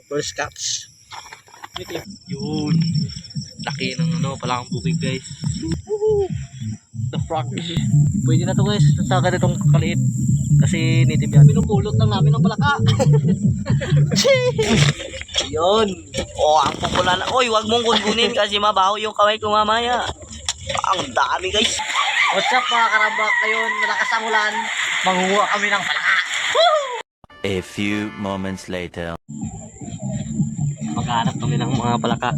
ang first catch. Yun. Laki ng palakang bukid guys. The frogfish. Pwede na to guys. Sa ganitong kaliit. Kasi native yan. Pinupulot lang namin ng palaka. Yun. Ang popular. Oy, wag mong gungunin kasi mabaho yung kamay ko mamaya. Ang dami guys. What's up mga karambak? Ngayon, malakas ang ulan. Manguha kami ng palaka. A few moments later. Maghanap kami ng mga palaka.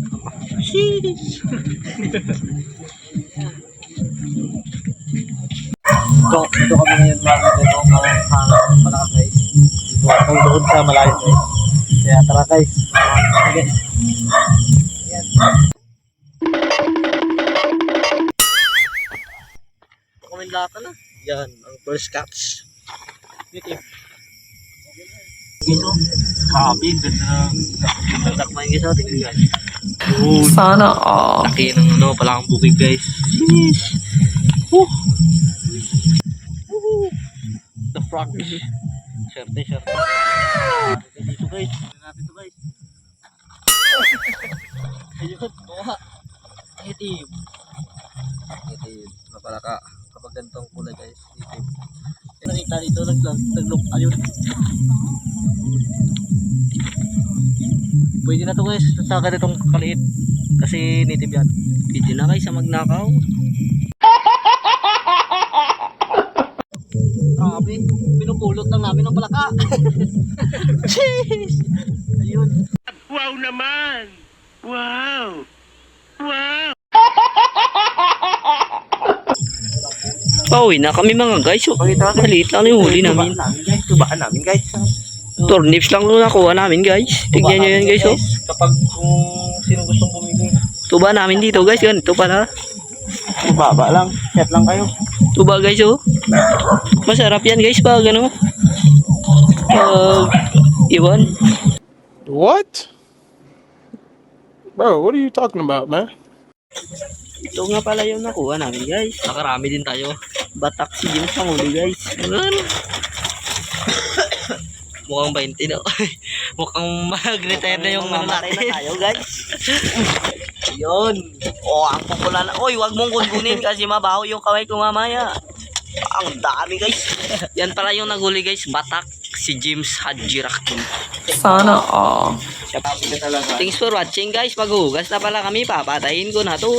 Sheesh. Dito kami ngayon mga palaka guys. Dito ako doon sa malayo guys. Kaya tara guys. Guys. Ayan. Kami lata na. Yan, ang first catch. Grabe, ganda ng dakmay guys. Tingnan guys. Sana all. Laki ng palakang bukid guys. Sheesh. The frogfish. Swerte. Dito guys. Tingnan natin to guys. Ayun, kuha. Native na palaka. Kapag ganitong kulay guys. Native. Nakita dito naglog. Ayun. Pwede na to guys. Sa ganitong kaliit. Kasi native yan. Pwede na guys sa magnakaw. Grabe, pinupulot lang namin ng palaka. Jeez! Ayun. Wow naman! Wow! Pauwi na kami mga guys. Maliit lang yung huli namin. Tubaan namin guys. Turnips lang nung nakuha namin guys. Tignan nyo yan guys. Kapag kung sino gustong bumili. Tuba namin dito guys. Ganito pala. Baba lang, chat lang kayo. Tuba guys Masarap yan guys pag iwan. What? Bro, what are you talking about, man? Ito nga pala yung nakuha namin guys. Nakarami din tayo. Batak si James ang huli guys. Mukhang 20 no. Mukhang mag-retire na yung natin na tayo guys. Yun. Ang popular. Oy, wag mong gungunin kasi mabaho yung kamay ko mamaya. Ang dami guys. Yan pala yung naguli guys. Batak si James Hadjirakin. Sana all. Thanks for watching guys. Maghugas na pala kami. Papatayin ko na to.